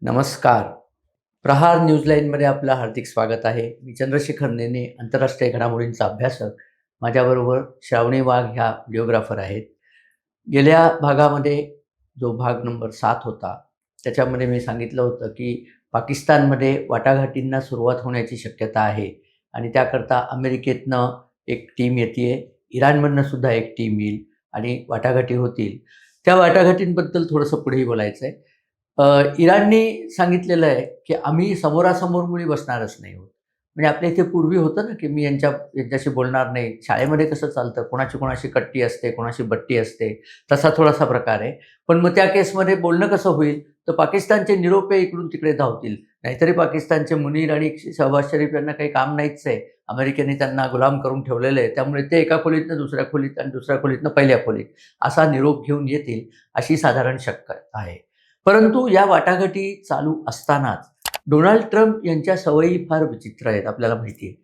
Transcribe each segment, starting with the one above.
नमस्कार. प्रहार न्यूजलाईनमध्ये आपलं हार्दिक स्वागत आहे. मी चंद्रशेखर नेने, आंतरराष्ट्रीय घडामोडींचा अभ्यासक. माझ्याबरोबर श्रावणी वाघ ह्या व्हिडिओग्राफर आहेत. गेल्या भागामध्ये जो भाग नंबर 7 होता, त्याच्यामध्ये मी सांगितलं होतं, की पाकिस्तानमध्ये वाटाघाटींना सुरुवात होण्याची शक्यता आहे आणि त्याकरता अमेरिकेतनं एक टीम येतीये, इराणमधनं सुद्धा एक टीम येईल आणि वाटाघाटी होतील. त्या वाटाघाटींबद्दल थोडंसं पुढेही बोलायचं आहे. इराणनी सांगितलेलं आहे, की आम्ही समोरासमोर मुळी बसणारच नाही आहोत. म्हणजे आपल्या इथे पूर्वी होतं ना, की मी यांच्याशी बोलणार नाही. शाळेमध्ये कसं चालतं, कोणाची कोणाशी कट्टी असते, कोणाशी बट्टी असते, तसा थोडासा प्रकार आहे. पण मग त्या केसमध्ये बोलणं कसं होईल, तर पाकिस्तानचे निरोपे इकडून तिकडे धावतील. नाहीतरी पाकिस्तानचे मुनीर आणि शहबाज शरीफ यांना काही काम नाहीच आहे. अमेरिकेने त्यांना गुलाम करून ठेवलेलं आहे. त्यामुळे ते एका खोलीतनं दुसऱ्या खोलीत आणि दुसऱ्या खोलीतनं पहिल्या खोलीत असा निरोप घेऊन येतील, अशी साधारण शक्यता आहे. परंतु या वाटाघाटी चालू असतानाच डोनाल्ड ट्रम्प यांच्या सवयी फार विचित्र आहेत, आपल्याला माहिती आहे.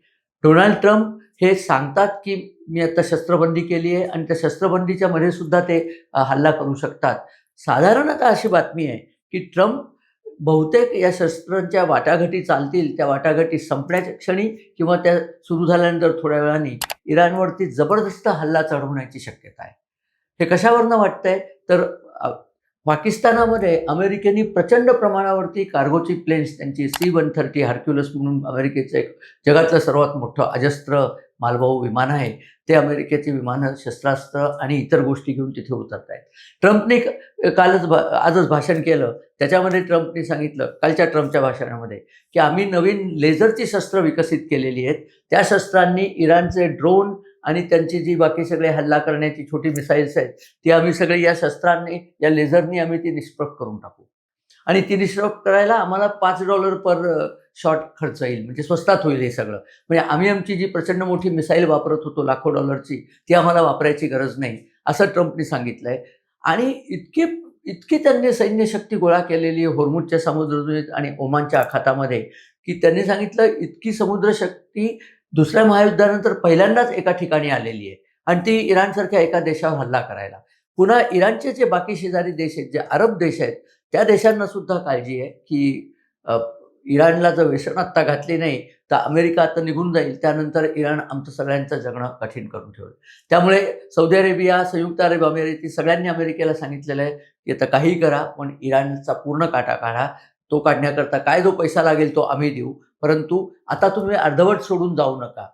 डोनाल्ड ट्रम्प हे सांगतात, की मी आता शस्त्रबंदी केली आहे आणि त्या शस्त्रबंदीच्या मध्ये सुद्धा ते हल्ला करू शकतात. साधारणतः अशी बातमी आहे, की ट्रम्प बहुतेक या शस्त्रांच्या वाटाघाटी चालतील, त्या वाटाघाटी संपण्याच्या क्षणी किंवा त्या सुरू झाल्यानंतर थोड्या वेळाने इराणवरती जबरदस्त हल्ला चढवण्याची शक्यता आहे. हे कशावरनं वाटतंय, तर पाकिस्तानामध्ये अमेरिकेने प्रचंड प्रमाणावरती कार्गोची प्लेन्स, त्यांची C-130 हर्क्युलस म्हणून अमेरिकेचं एक जगातलं सर्वात मोठं अजस्त्र मालवाहू विमान आहे. ते अमेरिकेची विमानं, शस्त्रास्त्र आणि इतर गोष्टी घेऊन तिथे उतरत आहेत. ट्रम्पने आजच भाषण केलं. त्याच्यामध्ये ट्रम्पने सांगितलं, कालच्या ट्रम्पच्या भाषणामध्ये, की आम्ही नवीन लेझरची शस्त्र विकसित केलेली आहेत. त्या शस्त्रांनी इराणचे ड्रोन आणि त्यांची जी बाकी सगळे हल्ला करण्याची छोटी मिसाईल्स आहेत, ती आम्ही सगळी या शस्त्रांनी, या लेझरनी आम्ही ती निष्प्रभ करून टाकू. आणि ती निष्प्रभ करायला आम्हाला $5 पर शॉट खर्च येईल. म्हणजे स्वस्तात होईल हे सगळं. म्हणजे आम्ही आमची जी प्रचंड मोठी मिसाईल वापरत होतो लाखो डॉलरची, ती आम्हाला वापरायची गरज नाही, असं ट्रम्पने सांगितलंय. आणि इतकी त्यांनी सैन्यशक्ती गोळा केलेली आहे होर्मुझच्या समुद्रधुनीत आणि ओमानच्या आखातामध्ये, की त्यांनी सांगितलं इतकी समुद्रशक्ती दुसऱ्या महायुद्धानंतर पहिल्यांदाच एका ठिकाणी आलेली आहे आणि ती इराणसारख्या एका देशावर हल्ला करायला. पुन्हा इराणचे जे बाकी शेजारी देश आहेत, जे अरब देश आहेत, त्या देशांना सुद्धा काळजी आहे, की इराणला जर वेसण आत्ता घातली नाही, तर अमेरिका आता निघून जाईल. त्यानंतर इराण आमचं सगळ्यांचं जगणं कठीण करून ठेवेल. त्यामुळे सौदी अरेबिया, संयुक्त अरब अमिराती सगळ्यांनी अमेरिकेला सांगितलेलं आहे, की आता काहीही करा, पण इराणचा पूर्ण काटा काढा. तो काढण्याकरता काय जो पैसा लागेल तो आम्ही देऊ. परंतु आता तुम्ही अर्धवट सोडून जाऊ नका.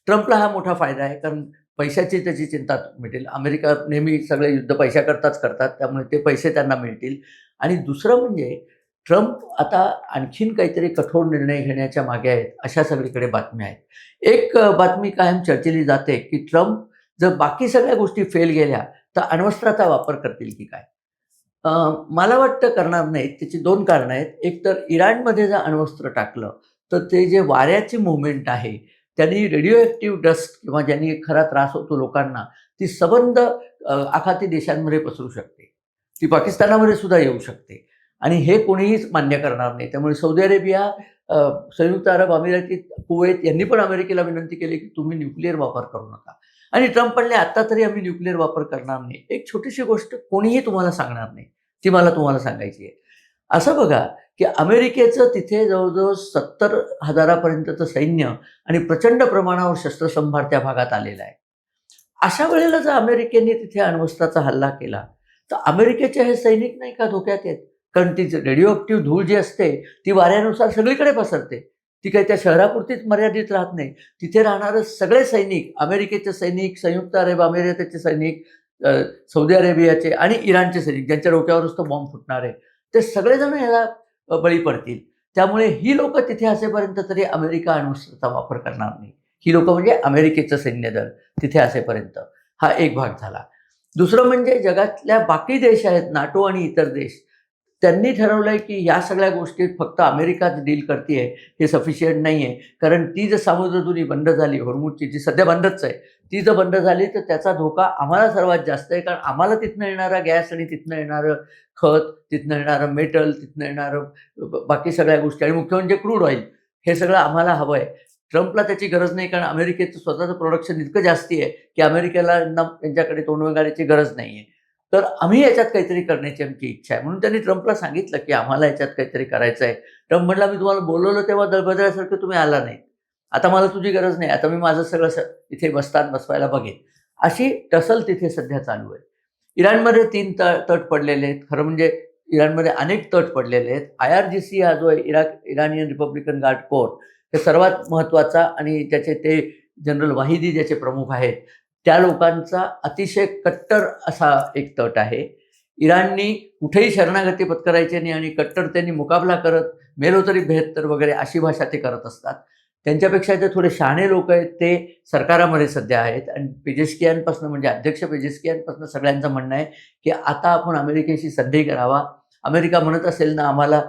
ट्रम्पला हा मोठा फायदा आहे, कारण पैशाची त्याची चिंता मिटेल. अमेरिका नेहमी सगळे युद्ध पैशाकरताच करतात, त्यामुळे ते पैसे त्यांना मिळतील. आणि दुसरं म्हणजे ट्रम्प आता आणखीन काहीतरी कठोर निर्णय घेण्याच्या मागे आहेत, अशा सगळीकडे बातम्या आहेत. एक बातमी कायम चर्चेली जाते, की ट्रम्प जर बाकी सगळ्या गोष्टी फेल गेल्या, तर अण्वस्त्राचा वापर करतील की काय? मला वाटतं करणार नाहीत. त्याची 2 कारणं आहेत. एक तर इराणमध्ये जर अण्वस्त्र टाकलं, तर ते जे वाऱ्याची मूव्हमेंट आहे, त्यांनी रेडिओ ॲक्टिव्ह डस्ट किंवा ज्यांनी खरा त्रास होतो लोकांना, ती सबंध आखाती देशांमध्ये पसरू शकते. ती पाकिस्तानामध्ये सुद्धा येऊ शकते आणि हे कोणीहीच मान्य करणार नाही. त्यामुळे सौदी अरेबिया, संयुक्त अरब अमिराती, कुवैत यांनी पण अमेरिकेला विनंती केली, की तुम्ही न्यूक्लिअर वापर करू नका. आणि ट्रम्प म्हणले, "आता तरी आम्ही न्यूक्लिअर वापर करणार नाही." एक छोटीशी गोष्ट कोणीही तुम्हाला सांगणार नाही. ती मला तुम्हाला सांगायची आहे. असं बघा, की अमेरिकेचं तिथे जवळ-जवळ 70,000 पर्यंतचं सैन्य आणि प्रचंड प्रमाणावर शस्त्रसंभार त्या भागात आलेला आहे. अशा वेळेला जर अमेरिकेने तिथे अण्वस्त्राचा हल्ला केला, तर अमेरिकेचे हे सैनिक नाही का धोक्यात आहेत? कारण ती रेडिओ ॲक्टिव्ह धूळ जी असते, ती वाऱ्यानुसार सगळीकडे पसरते. ती काही त्या शहरापुरतीच मर्यादित राहत नाही. तिथे राहणारे सगळे सैनिक, अमेरिकेचे सैनिक, संयुक्त अरब अमिरातीचे सैनिक, सौदी अरेबियाचे आणि इराणचे सैनिक, ज्यांच्या डोक्यावरच तो बॉम्ब फुटणार आहे, ते सगळेजण ह्याला बळी पडतील. त्यामुळे ही लोकं तिथे असेपर्यंत तरी अमेरिका अण्वस्त्राचा वापर करणार नाही. ही लोकं म्हणजे अमेरिकेचं सैन्यदल तिथे असेपर्यंत. हा एक भाग झाला. दुसरं म्हणजे जगातल्या बाकी देश आहेत, नाटो आणि इतर देश, त्यांनी ठरवलंय, की या सगळ्या गोष्टीत फक्त अमेरिकाच डील करतीये, हे सफिशियंट नाहीये. कारण ती जर सामुद्रधुनी बंद झाली, होर्मुझची जी सध्या बंदच आहे, ती जर बंद झाली, तर त्याचा धोका आम्हाला सर्वात जास्त आहे. कारण आम्हाला तिथनं येणारा गॅस आणि तिथनं येणारं खत, तिथनं येणारं मेटल, तिथनं येणारं बाकी सगळ्या गोष्टी आणि मुख्य म्हणजे क्रूड ऑइल, हे सगळं आम्हाला हवं आहे. ट्रम्पला त्याची गरज नाही, कारण अमेरिकेचं स्वतःचं प्रोडक्शन इतकं जास्ती आहे, की अमेरिकेला त्यांच्याकडे तोंड घालायची गरज नाहीये. तर आम्ही याच्यात काहीतरी करण्याची आमची इच्छा आहे. म्हणून त्यांनी ट्रम्पला सांगितलं, की आम्हाला याच्यात काहीतरी करायचं आहे. ट्रम्प म्हणाला, "मी तुम्हाला बोलवलं तेव्हा दळभद्रासारखं तुम्ही आला नाही. आता मला तुझी गरज नाही. आता मी माझं सगळं इथे बस्तान बसवायला बघेन." अशी टसल तिथे सध्या चालू आहे. इराणमध्ये 3 तट पडलेले आहेत. खरं म्हणजे इराणमध्ये अनेक तट पडलेले आहेत. IRGC हा जो आहे इराणियन रिपब्लिकन गार्ड कोर, हे सर्वात महत्त्वाचा आणि त्याचे ते जनरल वाहिदी ज्याचे प्रमुख आहेत, त्या लोकांचा अतिशय कट्टर असा एक तट आहे. इराणनी कुठेही शरणागती पत्करायची नाही आणि कट्टरतेने मुकाबला करत मेलो तरी 72 वगैरे अशी भाषा ते करत असतात. त्यांच्यापेक्षा जे थोडे शहाणे लोक आहेत ते सरकारामध्ये सध्या आहेत आणि पेजेस्कियानपासून म्हणजे अध्यक्ष पेजेस्कियानपासून सगळ्यांचं म्हणणं आहे, की आता आपण अमेरिकेशी संधी करावा. अमेरिका म्हणत असेल ना आम्हाला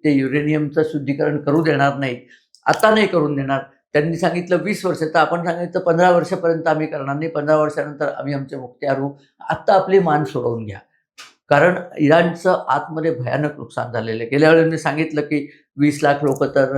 ते युरेनियमचं शुद्धीकरण करू देणार नाहीत. आता नाही करून देणार. त्यांनी सांगितलं 20 वर्ष, तर आपण सांगितलं 15 वर्षापर्यंत आम्ही करणार नाही. 15 वर्षानंतर आम्ही आमचे मुक्त्यार होऊ. आत्ता आपली मान सोडवून घ्या. कारण इराणचं आतमध्ये भयानक नुकसान झालेलं आहे. गेल्या वेळेस मी सांगितलं, की 20 लाख लोकं तर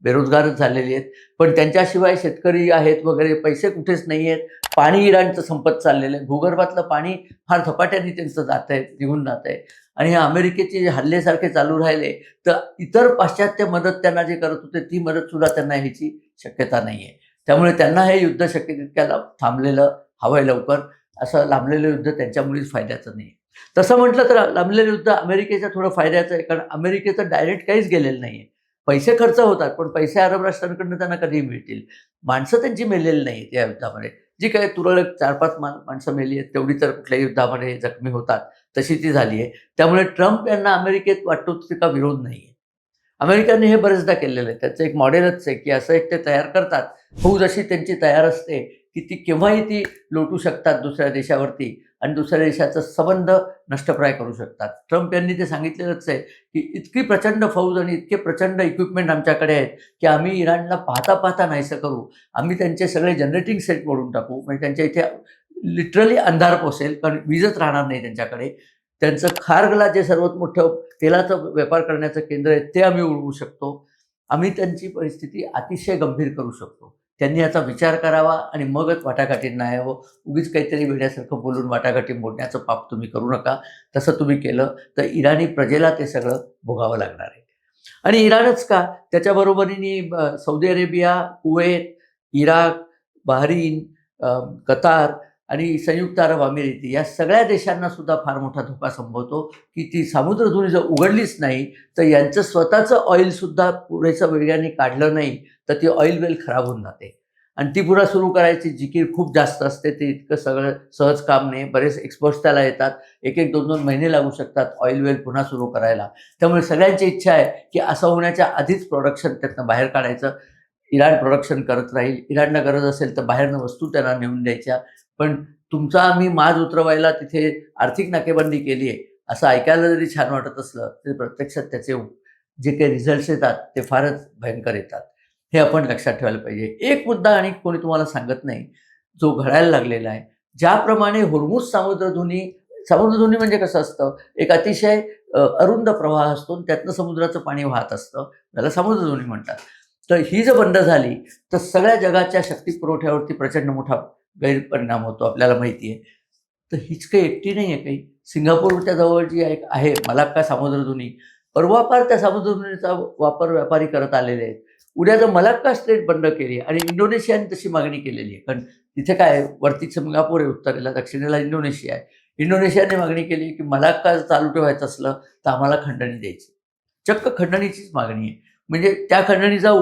बेरोजगारच झालेली आहेत. पण त्यांच्याशिवाय शेतकरी आहेत वगैरे, पैसे कुठेच नाही आहेत. पाणी इराणचं संपत चाललेलं आहे. भूगर्भातलं पाणी फार झपाट्याने त्यांचं जातंय, निघून जातंय. आणि हे अमेरिकेचे हल्लेसारखे चालू राहिले, तर इतर पाश्चात्य मदत त्यांना जे करत होते, ती मदतसुद्धा त्यांना ह्याची शक्यता नाही आहे. त्यामुळे त्यांना हे युद्ध शक्य तितक्या थांबलेलं हवंय लवकर. असं लांबलेलं युद्ध त्यांच्यामुळेच फायद्याचं नाही. तसं म्हटलं तर लांबलेलं युद्ध अमेरिकेचं थोडं फायद्याचं आहे, कारण अमेरिकेचं डायरेक्ट काहीच गेलेलं नाही आहे. पैसे खर्च होतात, पण पैसे अरब राष्ट्रांकडून त्यांना कधीही मिळतील. माणसं त्यांची मेलेली नाही या युद्धामध्ये. जी काही तुरळक 4-5 माणसं मेली आहेत, तेवढी तर कुठल्याही युद्धामध्ये जखमी होतात, तशी ती झाली आहे. त्यामुळे ट्रम्प यांना अमेरिकेत वाटतो तितका विरोध नाही आहे. अमेरिकेने हे बरेचदा केलेलं आहे. त्याचं एक मॉडेलच आहे, की असं एक ते तयार करतात. फौज अशी त्यांची तयार असते, की ती केव्हाही ती लोटू शकतात दुसऱ्या देशावरती आणि दुसऱ्या देशाचा संबंध नष्टप्राय करू शकतात. ट्रम्प यांनी ते सांगितलेलंच आहे, की इतकी प्रचंड फौज आणि इतके प्रचंड इक्विपमेंट आमच्याकडे आहेत, की आम्ही इराणला पाहता नाहीसं करू. आम्ही त्यांचे सगळे जनरेटिंग सेट मोडून टाकू. म्हणजे त्यांच्या इथे लिटरली अंधार पोसेल, कारण वीजच राहणार नाही त्यांच्याकडे. त्यांचं खारघला जे सर्वात मोठं तेलाचा व्यापार करण्याचं केंद्र आहे, ते आम्ही उडवू शकतो. आम्ही त्यांची परिस्थिती अतिशय गंभीर करू शकतो. त्यांनी याचा विचार करावा आणि मगच वाटाघाटींना यावं. उगीच काहीतरी वेड्यासारखं बोलून वाटाघाटी मोडण्याचं पाप तुम्ही करू नका. तसं तुम्ही केलं तर इराणी प्रजेला ते सगळं भोगावं लागणार आहे. आणि इराणच का, त्याच्याबरोबरीने Saudi Arabia, Kuwait, Iraq, Bahrain, Qatar आणि संयुक्त अरब अमिरेती या सगळ्या देशांना सुद्धा फार मोठा धोका संभवतो, की ती सामुद्रधुनी जर उघडलीच नाही, तर यांचं स्वतःचं ऑइलसुद्धा पुरेसं वेगाने काढलं नाही, तर ती ऑइल वेल खराब होऊन जाते. आणि ती पुन्हा सुरू करायची जिकीर खूप जास्त असते. ते इतकं सगळं सहज काम नाही. बरेच एक्सपर्ट्स त्याला येतात. 1-1, 2-2 महिने लागू शकतात ऑइल वेल पुन्हा सुरू करायला. त्यामुळे सगळ्यांची इच्छा आहे, की असं होण्याच्या आधीच प्रोडक्शन त्यातनं बाहेर काढायचं. इराण प्रोडक्शन करत राहील. इराणला गरज असेल तर बाहेरनं वस्तू त्यांना नेऊन द्यायच्या. पण तुमचा आम्ही माज उतरवायला तिथे आर्थिक नाकेबंदी केली आहे, असं ऐकायला जरी छान वाटत असलं, तरी प्रत्यक्षात त्याचे जे काही रिझल्ट्स येतात ते फारच भयंकर येतात. हे आपण लक्षात ठेवायला पाहिजे. एक मुद्दा आणि कोणी तुम्हाला सांगत नाही, जो घडायला लागलेला आहे. ज्याप्रमाणे होर्मुझ समुद्रधुनी म्हणजे कसं असतं, एक अतिशय अरुंद प्रवाह असतो आणि त्यातनं समुद्राचं पाणी वाहत असतं. त्याला समुद्रधुनी म्हणतात. तर ही जर बंद झाली, तर सगळ्या जगाच्या शक्ती पुरवठ्यावरती प्रचंड मोठा गैरपरिणाम होतो, आपल्याला माहिती आहे. तर हीच काही एकटी नाही आहे काही. सिंगापूरच्या जवळ जी एक आहे मलाक्का सामुद्रधुनी, पूर्वापार त्या सामुद्रधुनीचा वापर व्यापारी करत आलेले आहेत. उद्या जर मलाक्का स्ट्रेट बंद केली आणि इंडोनेशियाने तशी मागणी केलेली आहे. कारण तिथे काय आहे, वरती सिंगापूर आहे, उत्तरेला, दक्षिणेला इंडोनेशिया आहे. इंडोनेशियाने मागणी केली, की मलाक्का चालू ठेवायचं असलं तर आम्हाला खंडणी द्यायची. चक्क खंडणीचीच मागणी आहे. म्हणजे त्या खंडणीचा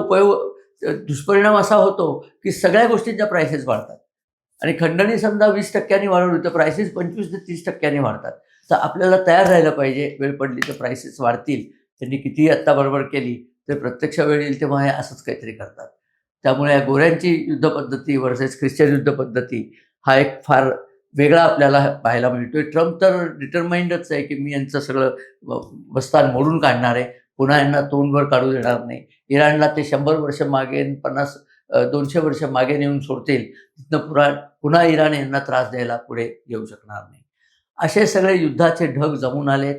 दुष्परिणाम असा होतो, की सगळ्या गोष्टींच्या प्राइसेस वाढतात. आणि खंडणी समजा 20% वाढवली तर प्राइसेस 25 ते 30% वाढतात. तर आपल्याला तयार राहायला पाहिजे. वेळ पडली तर प्राइसेस वाढतील. त्यांनी कितीही आत्ता बडबड केली तर प्रत्यक्ष वेळ येईल तेव्हा हे असंच काहीतरी करतात. त्यामुळे या गोऱ्यांची युद्धपद्धती व्हर्सेस ख्रिश्चन युद्धपद्धती हा एक फार वेगळा आपल्याला पाहायला मिळतोय. ट्रम्प तर डिटरमाइंडच आहे, की मी यांचं सगळं बस्तान मोडून काढणार आहे. पुन्हा यांना तोंडवर काढू देणार नाही. इराणला ते 100 वर्ष मागे 200 वर्ष मागे नेऊन सोडतील. तिथनं पुन्हा इराण यांना त्रास द्यायला पुढे येऊ शकणार नाही. असे सगळे युद्धाचे ढग जमून आलेत.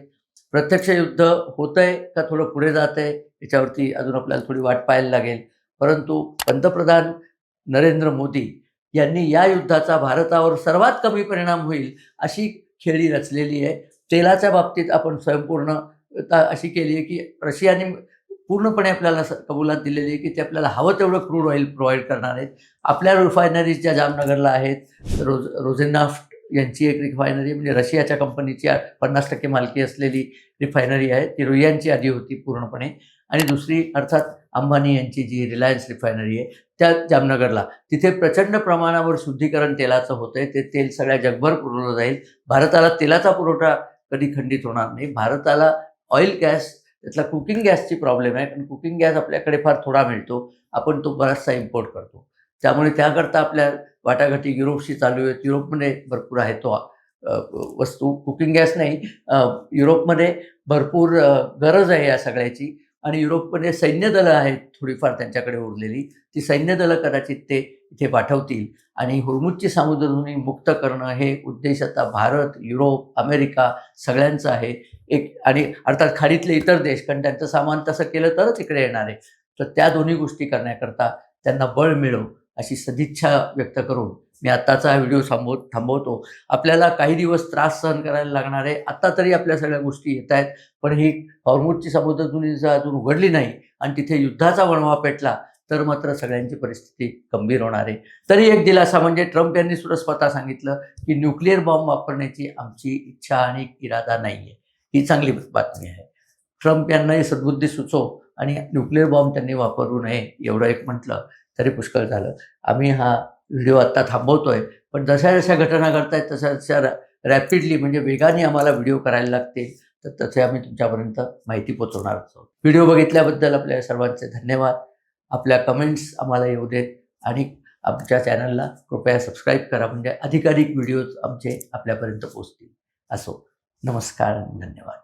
प्रत्यक्ष युद्ध होतंय का थोडं पुढे जातंय याच्यावरती अजून आपल्याला थोडी वाट पाहायला लागेल. परंतु पंतप्रधान नरेंद्र मोदी यांनी या युद्धाचा भारतावर सर्वात कमी परिणाम होईल अशी खेळी रचलेली आहे. तेलाच्या बाबतीत आपण स्वयंपूर्णता अशी केली आहे की रशियाने पूर्णपणे आपल्याला कबुलात दिलेली आहे की ते आपल्याला हवं तेवढं क्रूड ऑइल प्रोव्हाइड करणार आहेत. आपल्या रिफायनरीज ज्या जामनगरला आहेत, रोझेनाफ्ट यांची एक रिफायनरी म्हणजे रशियाच्या कंपनीची 50% मालकी असलेली रिफायनरी आहे, ती रुयांची आधी होती पूर्णपणे. आणि दुसरी अर्थात अंबानी यांची जी रिलायन्स रिफायनरी आहे त्या जामनगरला, तिथे प्रचंड प्रमाणावर शुद्धीकरण तेलाचं होतंय. ते तेल सगळ्या जगभर पुरवलं जाईल. भारताला तेलाचा पुरवठा कधी खंडित होणार नाही. भारताला ऑइल गॅस, त्यातला कुकिंग गॅसची प्रॉब्लेम आहे, कारण कुकिंग गॅस आपल्याकडे फार थोडा मिळतो. आपण तो बराचसा इम्पोर्ट करतो. त्यामुळे त्याकरता आपल्या वाटाघाटी युरोपशी चालू आहेत. युरोपमध्ये भरपूर आहे तो वस्तू, कुकिंग गॅस नाही. युरोपमध्ये भरपूर गरज आहे या सगळ्याची. आणि युरोपमध्ये सैन्यदलं आहेत थोडीफार त्यांच्याकडे उरलेली. ती सैन्यदलं कदाचित ते इथे पाठवतील आणि हुर्मुझची सामुद्रधुनी मुक्त करणं हे उद्देश आता भारत, युरोप, अमेरिका सगळ्यांचं आहे. आणि अर्थात खाडीतले इतर देश, कारण त्यांचं सामान तसं केलं तरच इकडे येणार आहे. तर त्या दोन्ही गोष्टी करण्याकरता त्यांना बळ मिळो अशी सदिच्छा व्यक्त करून मी आत्ताचा हा व्हिडिओ थांबवतो. आपल्याला काही दिवस त्रास सहन करायला लागणार आहे. आत्ता तरी आपल्या सगळ्या गोष्टी येत आहेत, पण ही हॉर्मुझची समुद्रधुनी जर अजून उघडली नाही आणि तिथे युद्धाचा वणवा पेटला तर मात्र सगळ्यांची परिस्थिती गंभीर होणार आहे. तरी एक दिलासा म्हणजे ट्रम्प यांनी सुद्धा स्वतः सांगितलं की न्यूक्लिअर बॉम्ब वापरण्याची आमची इच्छा आणि इरादा नाही आहे. ही चांगली बातमी आहे. ट्रम्प यांनाही सद्बुद्धी सुचो आणि न्यूक्लिअर बॉम्ब त्यांनी वापरू नये एवढं एक म्हटलं तरी पुष्कळ झालं. आम्ही हा व्हिडिओ आत्ता थांबवतोय, पण जशा जशा घटना घडतायत तशा तशा रॅपिडली म्हणजे वेगाने आम्हाला व्हिडिओ करायला लागतील, तर तसे आम्ही तुमच्यापर्यंत माहिती पोहोचवणार आहोत. व्हिडिओ बघितल्याबद्दल आपल्या सर्वांचे धन्यवाद. आपल्या कमेंट्स आम्हाला येऊ देत आणि आमच्या चॅनलला कृपया सबस्क्राईब करा, म्हणजे अधिकाधिक व्हिडिओज आमचे आपल्यापर्यंत पोहोचतील. असो, नमस्कार आणि धन्यवाद.